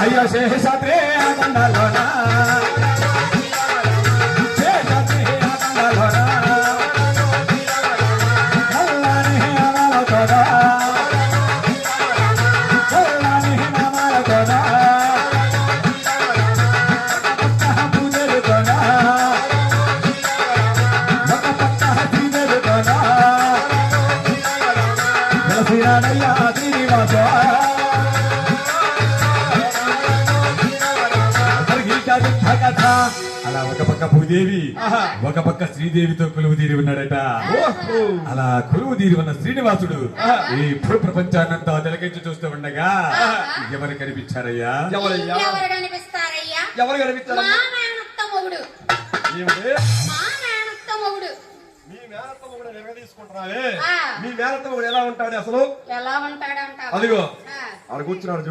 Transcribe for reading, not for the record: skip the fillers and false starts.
అయ్యో శేషాద్రి ఆనందలోన శేషాద్రి ఆనందలోన నల్లని నామాలతోన చల్లని నామాలతోన పూజలతోన ఒక పక్క పూజలతోన వెలసినాడయ్యా శ్రీనివాస అలా ఒక పక్క భూదేవి ఒక పక్క శ్రీదేవితో కొలువు తీరి ఉన్నాడట. అలా కొలువు తీరి ఉన్న శ్రీనివాసుడు ఈ భూ ప్రపంచాన్నంతా తిలకించి చూస్తూ ఉండగా ఎవరు కనిపించారయ్యా? ఎవరు కనిపించారు? తీసుకుంటున్నావే మీ మేనత్త మొగుడు ఎలా ఉంటాడు అసలు? ఎలా ఉంటాడు? అదిగో అక్కడ కూర్చున్నాడు.